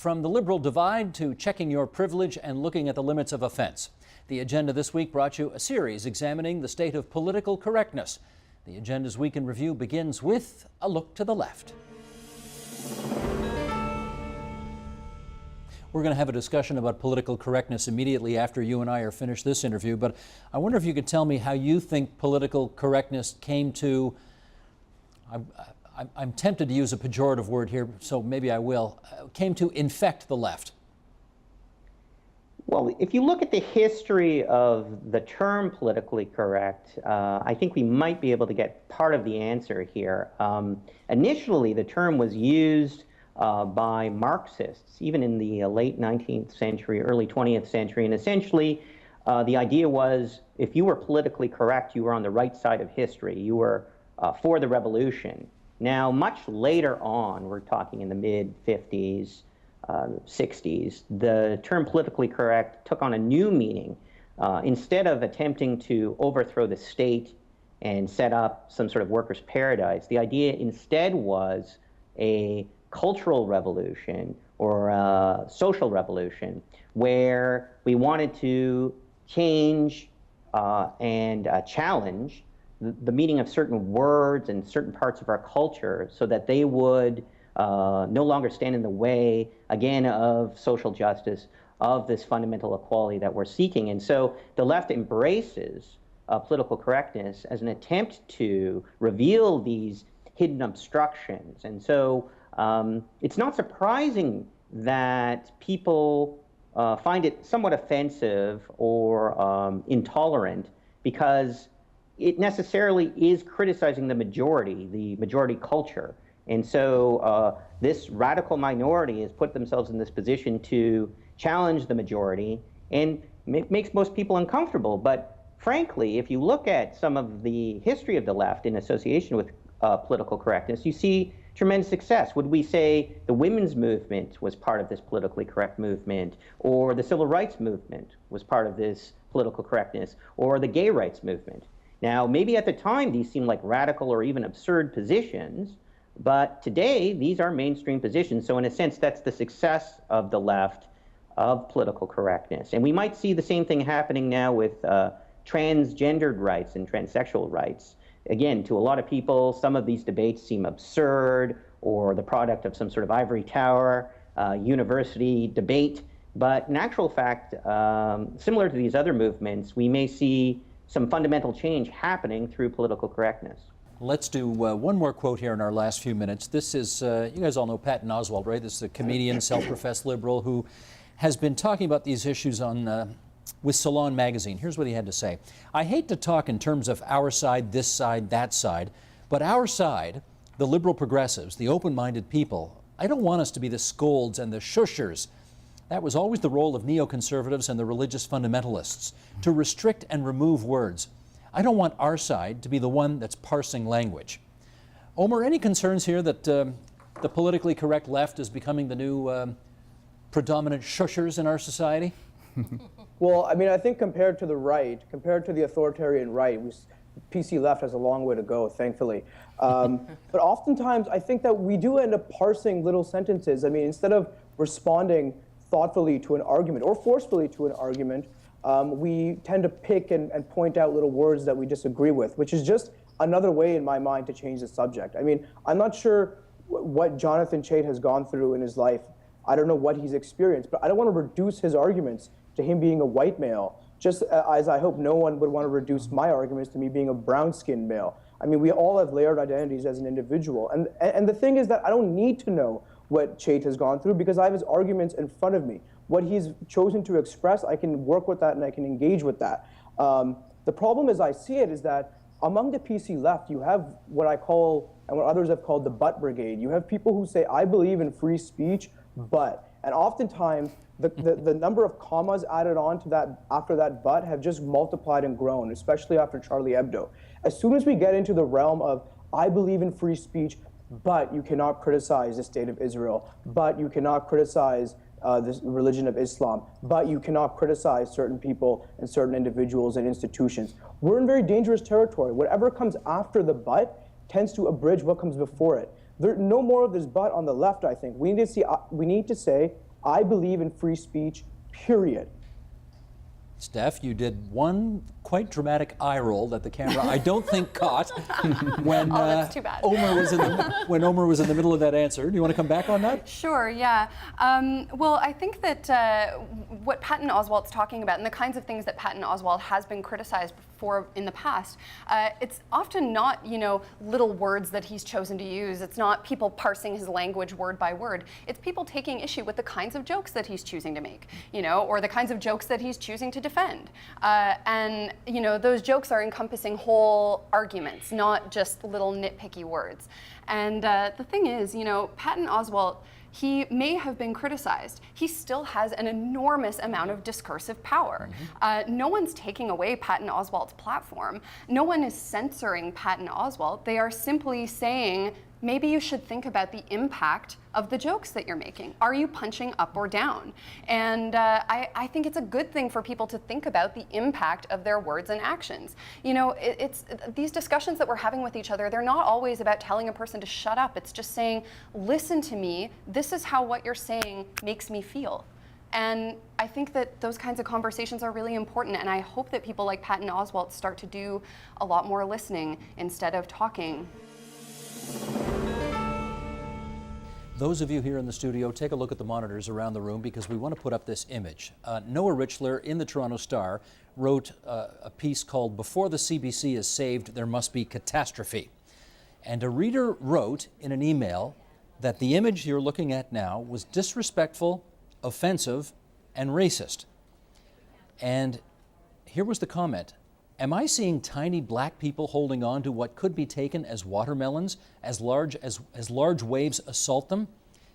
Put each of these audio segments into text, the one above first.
From the liberal divide to checking your privilege and looking at the limits of offense. The agenda this week brought you a series examining the state of political correctness. The agenda's Week in Review begins with a look to the left. We're going to have a discussion about political correctness immediately after you and I are finished this interview, but I wonder if you could tell me how you think political correctness came to, I'm tempted to use a pejorative word here, so maybe I will, came to infect the left. Well, if you look at the history of the term politically correct, I think we might be able to get part of the answer here. Initially, the term was used by Marxists, even in the late 19th century, early 20th century, and essentially the idea was if you were politically correct, you were on the right side of history, you were for the revolution. Now, much later on, we're talking in the mid-50s, 60s, the term politically correct took on a new meaning. Instead of attempting to overthrow the state and set up some sort of workers' paradise, the idea instead was a cultural revolution or a social revolution where we wanted to change and challenge the meaning of certain words and certain parts of our culture so that they would no longer stand in the way, again, of social justice, of this fundamental equality that we're seeking. And so the left embraces political correctness as an attempt to reveal these hidden obstructions. And so it's not surprising that people find it somewhat offensive or intolerant, because it necessarily is criticizing the majority culture. And so this radical minority has put themselves in this position to challenge the majority, and makes most people uncomfortable. But frankly, if you look at some of the history of the left in association with political correctness, you see tremendous success. Would we say the women's movement was part of this politically correct movement, or the civil rights movement was part of this political correctness, or the gay rights movement? Now, maybe at the time these seem like radical or even absurd positions, but today these are mainstream positions. So in a sense, that's the success of the left of political correctness. And we might see the same thing happening now with transgendered rights and transsexual rights. Again, to a lot of people, some of these debates seem absurd or the product of some sort of ivory tower university debate. But in actual fact, similar to these other movements, we may see some fundamental change happening through political correctness. Let's do one more quote here in our last few minutes. This is, you guys all know Patton Oswalt, right? This is a comedian, self-professed liberal who has been talking about these issues on with Salon magazine. Here's what he had to say. I hate to talk in terms of our side, this side, that side, but our side, the liberal progressives, the open-minded people, I don't want us to be the scolds and the shushers. That was always the role of neoconservatives and the religious fundamentalists, to restrict and remove words. I don't want our side to be the one that's parsing language. Omer, any concerns here that the politically correct left is becoming the new predominant shushers in our society? Well, I mean, I think compared to the right, compared to the authoritarian right, PC left has a long way to go, thankfully. But oftentimes, I think that we do end up parsing little sentences. I mean, instead of responding thoughtfully to an argument or forcefully to an argument, we tend to pick and point out little words that we disagree with, which is just another way in my mind to change the subject. I mean, I'm not sure what Jonathan Chait has gone through in his life. I don't know what he's experienced, but I don't want to reduce his arguments to him being a white male, just as I hope no one would want to reduce my arguments to me being a brown-skinned male. I mean, we all have layered identities as an individual. And the thing is that I don't need to know what Chait has gone through because I have his arguments in front of me. What he's chosen to express, I can work with that and I can engage with that. The problem as I see it is that among the PC left, you have what I call, and what others have called the but brigade. You have people who say, I believe in free speech, but. And oftentimes, the number of commas added on to that after that but have just multiplied and grown, especially after Charlie Hebdo. As soon as we get into the realm of, I believe in free speech, but you cannot criticize the state of Israel, but you cannot criticize the religion of Islam, but you cannot criticize certain people and certain individuals and institutions. We're in very dangerous territory. Whatever comes after the but tends to abridge what comes before it. There no more of this but on the left, I think. We need to say, I believe in free speech, period. Steph, you did one quite dramatic eye roll that the camera, I don't think, caught when that's too bad. When Omer was in the middle of that answer. Do you want to come back on that? Sure, yeah. Well, I think that what Patton Oswalt's talking about and the kinds of things that Patton Oswalt has been criticized for in the past, it's often not, little words that he's chosen to use. It's not people parsing his language word by word. It's people taking issue with the kinds of jokes that he's choosing to make, or the kinds of jokes that he's choosing to defend. And those jokes are encompassing whole arguments, not just little nitpicky words. And the thing is, Patton Oswalt, he may have been criticized. He still has an enormous amount of discursive power. No one's taking away Patton Oswalt's platform. No one is censoring Patton Oswalt. They are simply saying, maybe you should think about the impact of the jokes that you're making. Are you punching up or down? And I think it's a good thing for people to think about the impact of their words and actions. It's these discussions that we're having with each other, they're not always about telling a person to shut up. It's just saying, listen to me. This is how what you're saying makes me feel. And I think that those kinds of conversations are really important, and I hope that people like Patton Oswalt start to do a lot more listening instead of talking. Those of you here in the studio, take a look at the monitors around the room because we want to put up this image. Noah Richler in the Toronto Star wrote a piece called "Before the CBC is Saved, There Must Be Catastrophe." And a reader wrote in an email that the image you're looking at now was disrespectful, offensive, and racist. And here was the comment. Am I seeing tiny black people holding on to what could be taken as watermelons as large waves assault them?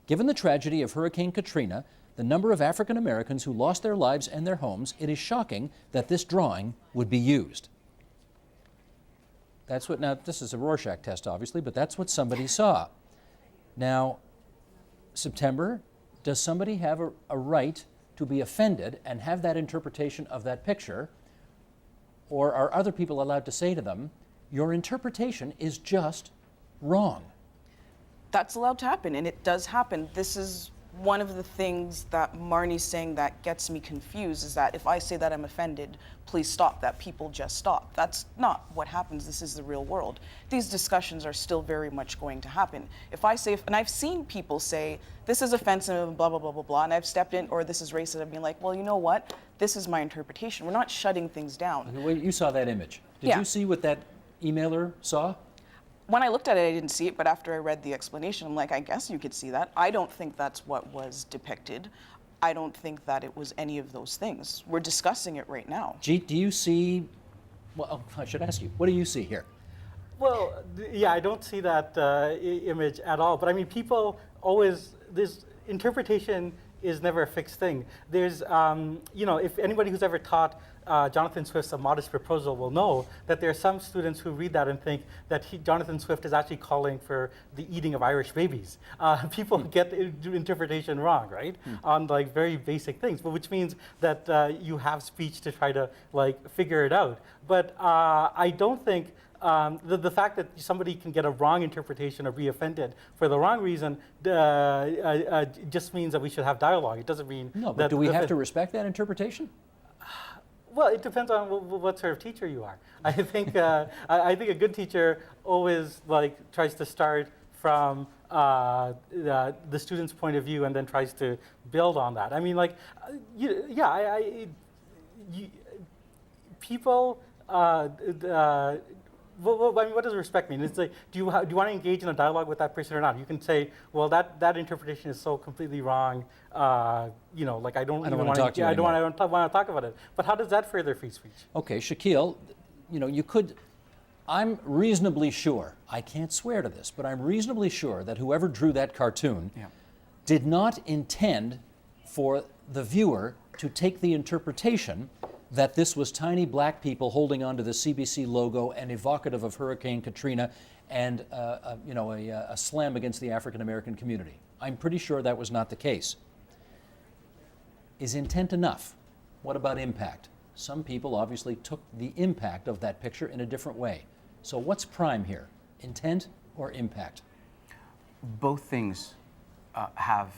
Given the tragedy of Hurricane Katrina, the number of African Americans who lost their lives and their homes, it is shocking that this drawing would be used. That's what, now this is a Rorschach test obviously, but that's what somebody saw. Now, September, does somebody have a right to be offended and have that interpretation of that picture? Or are other people allowed to say to them, your interpretation is just wrong? That's allowed to happen, and it does happen. This is one of the things that Marnie's saying that gets me confused, is that if I say that I'm offended, please stop, that people just stop. That's not what happens. This is the real world. These discussions are still very much going to happen. If I say, and I've seen people say, this is offensive, blah, blah, blah, blah, blah, and I've stepped in, or this is racist, I've been like, well, you know what? This is my interpretation. We're not shutting things down. Okay, wait, you saw that image. Did Yeah. you see what that emailer saw? When I looked at it, I didn't see it, but after I read the explanation, I'm like, I guess you could see that. I don't think that's what was depicted. I don't think that it was any of those things. We're discussing it right now. Jeet, do you see, well, I should ask you, what do you see here? Well, yeah, I don't see that image at all. But I mean, people always, this interpretation is never a fixed thing. There's, if anybody who's ever taught Jonathan Swift's A Modest Proposal will know that there are some students who read that and think that Jonathan Swift is actually calling for the eating of Irish babies. People get the interpretation wrong, right? On like very basic things, but which means that you have speech to try to like figure it out. But I don't think the fact that somebody can get a wrong interpretation or be offended for the wrong reason just means that we should have dialogue. It doesn't mean No, but that do we have to respect that interpretation? Well, it depends on what sort of teacher you are. I think I think a good teacher always like tries to start from the student's point of view and then tries to build on that. I mean, like, people. Well, I mean, what does respect mean? It's like, do you want to engage in a dialogue with that person or not? You can say, well, that interpretation is so completely wrong. Like I don't want to talk to you I don't anymore. want to talk about it. But how does that further free speech? Okay, Shaquille, you could, I'm reasonably sure, I can't swear to this, but I'm reasonably sure that whoever drew that cartoon did not intend for the viewer to take the interpretation that this was tiny black people holding onto the CBC logo and evocative of Hurricane Katrina and a slam against the African American community. I'm pretty sure that was not the case. Is intent enough? What about impact? Some people obviously took the impact of that picture in a different way. So what's prime here? Intent or impact? Both things have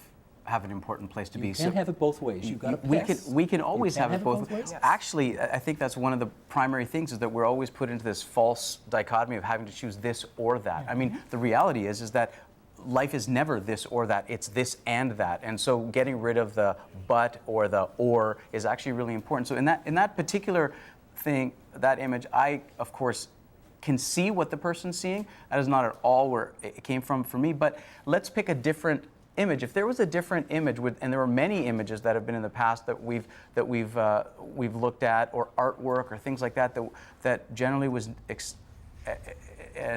have an important place to be. You can't have it both ways. You've got to pass. We can always can't have it both ways. Yes. Actually, I think that's one of the primary things is that we're always put into this false dichotomy of having to choose this or that. I mean, the reality is that life is never this or that. It's this and that. And so getting rid of the but or the or is actually really important. So in that particular thing, that image, I, of course, can see what the person's seeing. That is not at all where it came from for me. But let's pick a different image. If there was a different image, and there were many images that have been in the past that we've looked at, or artwork or things like that that generally was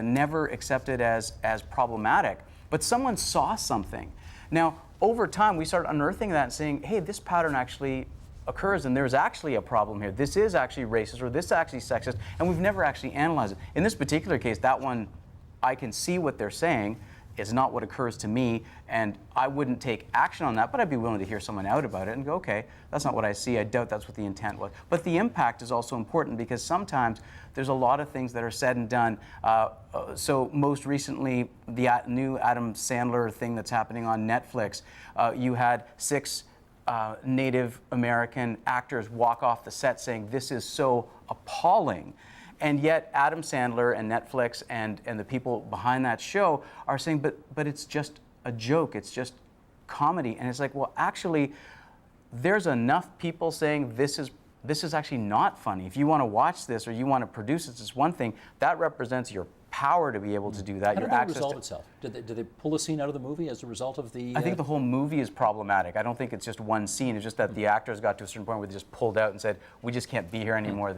never accepted as problematic, but someone saw something. Now, over time, we started unearthing that and saying, hey, this pattern actually occurs, and there's actually a problem here. This is actually racist, or this is actually sexist, and we've never actually analyzed it. In this particular case, that one, I can see what they're saying is not what occurs to me, and I wouldn't take action on that, but I'd be willing to hear someone out about it and go, okay, that's not what I see. I doubt that's what the intent was. But the impact is also important, because sometimes there's a lot of things that are said and done. So most recently, the new Adam Sandler thing that's happening on Netflix, you had 6 Native American actors walk off the set saying, this is so appalling. And yet Adam Sandler and Netflix and the people behind that show are saying, but it's just a joke, it's just comedy. And it's like, well, actually, there's enough people saying this is actually not funny. If you want to watch this or you want to produce this, it's one thing. That represents your power to be able to do that. How your did that access resolve to itself? Did they pull a scene out of the movie as a result of the... I think the whole movie is problematic. I don't think it's just one scene. It's just that the actors got to a certain point where they just pulled out and said, we just can't be here anymore.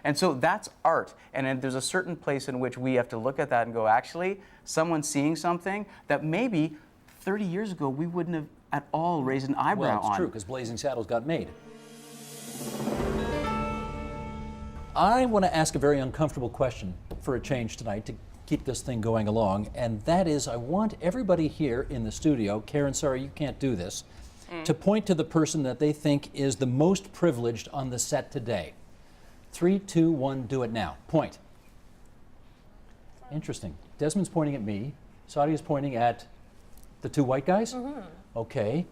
And so that's art. And then there's a certain place in which we have to look at that and go, actually, someone's seeing something that maybe 30 years ago we wouldn't have at all raised an eyebrow on. Well, it's true, because Blazing Saddles got made. I want to ask a very uncomfortable question for a change tonight to keep this thing going along, and that is, I want everybody here in the studio, Karen, sorry you can't do this, to point to the person that they think is the most privileged on the set today. 3, 2, 1, do it now. Point. Interesting. Desmond's pointing at me. Sadia's pointing at the 2 white guys? Okay.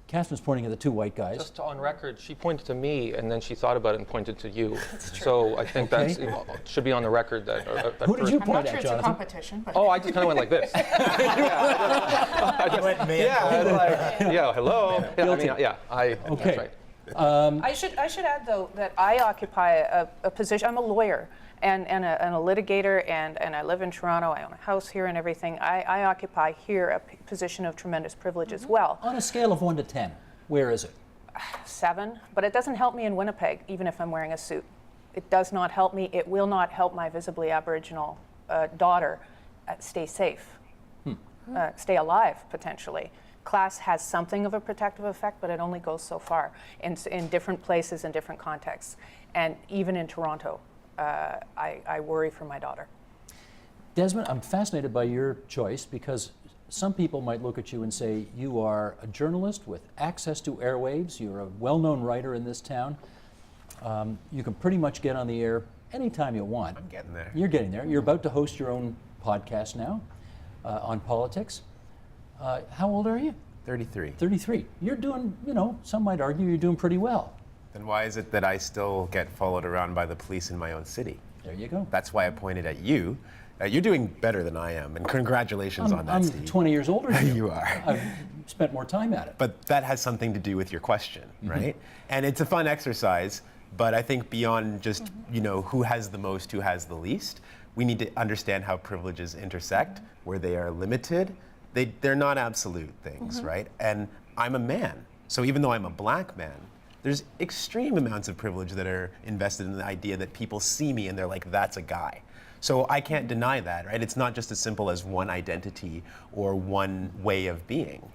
Catherine's pointing at the 2 white guys. Just on record, she pointed to me, and then she thought about it and pointed to you. So I think that should be on the record that. Who did you I'm point not sure at, it's a Jonathan? competition, but Oh, I just kind of went like this. Yeah, hello. Yeah, I mean, yeah, Okay. That's right. I should add, though, that I occupy a position. I'm a lawyer and a litigator, and I live in Toronto. I own a house here and everything. I occupy here a position of tremendous privilege as well. On a scale of 1 to 10, where is it? 7, but it doesn't help me in Winnipeg, even if I'm wearing a suit. It does not help me. It will not help my visibly Aboriginal daughter stay safe, stay alive, potentially. Class has something of a protective effect, but it only goes so far in different places and different contexts. And even in Toronto, I worry for my daughter. Desmond, I'm fascinated by your choice, because some people might look at you and say, you are a journalist with access to airwaves, you're a well-known writer in this town, you can pretty much get on the air anytime you want. I'm getting there. You're getting there. You're about to host your own podcast now on politics. How old are you? 33. 33. You're doing, some might argue you're doing pretty well. Then why is it that I still get followed around by the police in my own city? There you go. That's why I pointed at you. You're doing better than I am, and congratulations on that, I'm Steve. 20 years older than you. You are. I've spent more time at it. But that has something to do with your question, right? And it's a fun exercise, but I think beyond just, who has the most, who has the least, we need to understand how privileges intersect, where they are limited. They're not absolute things, right? And I'm a man. So even though I'm a black man, there's extreme amounts of privilege that are invested in the idea that people see me and they're like, that's a guy. So I can't deny that, right? It's not just as simple as one identity or one way of being.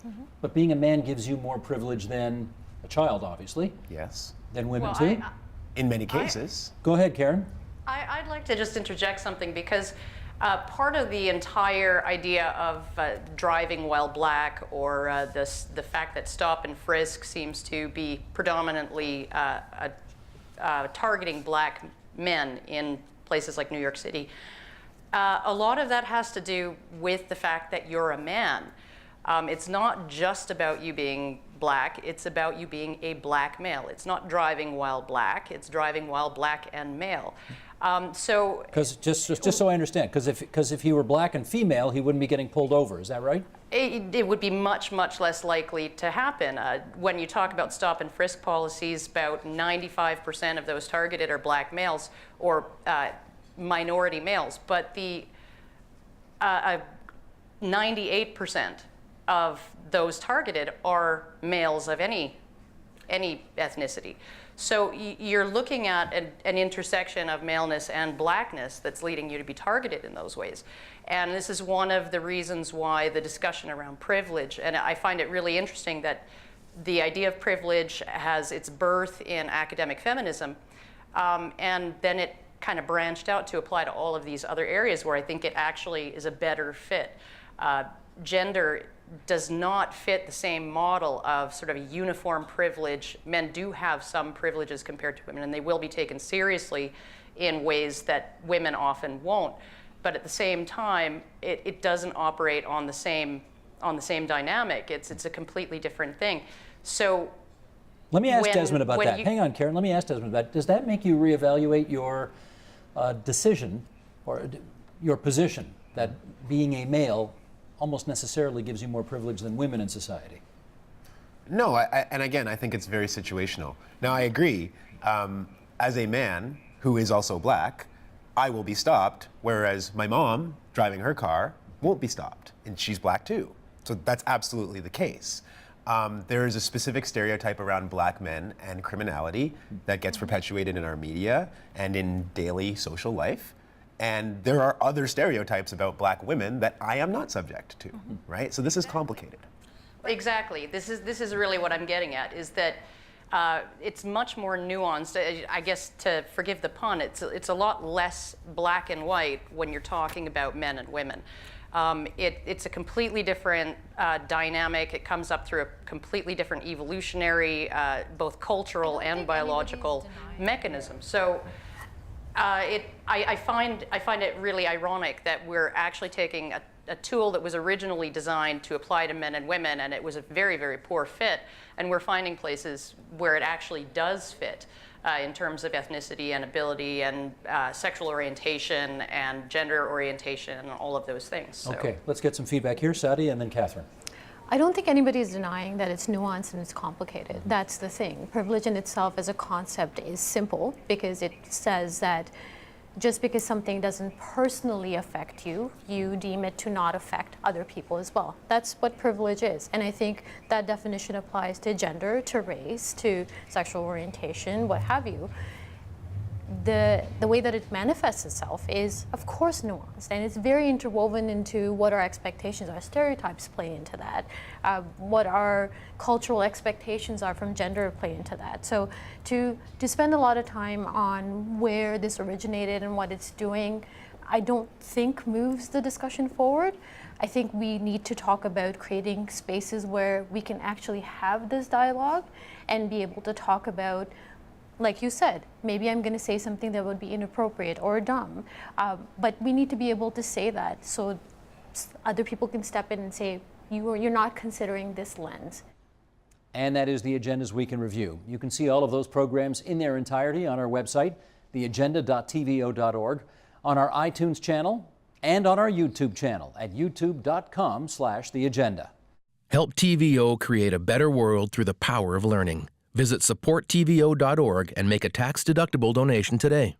But being a man gives you more privilege than a child, obviously. Yes. Than women, Well, too. In many cases. Go ahead, Karen. I'd like to just interject something, because part of the entire idea of driving while black, or the fact that stop and frisk seems to be predominantly targeting black men in places like New York City, a lot of that has to do with the fact that you're a man. It's not just about you being black, it's about you being a black male. It's not driving while black, it's driving while black and male. So, Because just so I understand, because if he were black and female, he wouldn't be getting pulled over. Is that right? it would be much, much less likely to happen. When you talk about stop and frisk policies, about 95% of those targeted are black males or minority males, but the 98% of those targeted are males of any ethnicity. So you're looking at an intersection of maleness and blackness that's leading you to be targeted in those ways. And this is one of the reasons why the discussion around privilege, and I find it really interesting that the idea of privilege has its birth in academic feminism, and then it kind of branched out to apply to all of these other areas where I think it actually is a better fit. Gender does not fit the same model of sort of a uniform privilege. Men do have some privileges compared to women, and they will be taken seriously in ways that women often won't. But at the same time, it doesn't operate on the same dynamic. It's a completely different thing. So let me ask Desmond about that. Hang on, Karen. Let me ask Desmond about that. Does that make you reevaluate your decision or your position that being a male almost necessarily gives you more privilege than women in society? No, and again, I think it's very situational. Now, I agree. As a man who is also black, I will be stopped, whereas my mom, driving her car, won't be stopped, and she's black too. So that's absolutely the case. There is a specific stereotype around black men and criminality that gets perpetuated in our media and in daily social life. And there are other stereotypes about black women that I am not subject to, right? So this is complicated. Exactly. This is really what I'm getting at, is that it's much more nuanced. I guess, to forgive the pun, it's a lot less black and white when you're talking about men and women. It's a completely different dynamic. It comes up through a completely different evolutionary, both cultural and biological mechanism. So I find it really ironic that we're actually taking a tool that was originally designed to apply to men and women, and it was a very, very poor fit, and we're finding places where it actually does fit in terms of ethnicity and ability and sexual orientation and gender orientation and all of those things. So. Okay, let's get some feedback here. Sadi and then Catherine. I don't think anybody is denying that it's nuanced and it's complicated. That's the thing. Privilege in itself as a concept is simple because it says that just because something doesn't personally affect you, you deem it to not affect other people as well. That's what privilege is. And I think that definition applies to gender, to race, to sexual orientation, what have you. The way that it manifests itself is, of course, nuanced, and it's very interwoven into what our expectations, our stereotypes play into that, what our cultural expectations are from gender play into that. So to spend a lot of time on where this originated and what it's doing, I don't think moves the discussion forward. I think we need to talk about creating spaces where we can actually have this dialogue and be able to talk about, like you said, maybe I'm going to say something that would be inappropriate or dumb, but we need to be able to say that so other people can step in and say, you're not considering this lens. And that is the Agenda's Week in Review. You can see all of those programs in their entirety on our website, theagenda.tvo.org, on our iTunes channel, and on our YouTube channel at youtube.com/theagenda. Help TVO create a better world through the power of learning. Visit supporttvo.org and make a tax-deductible donation today.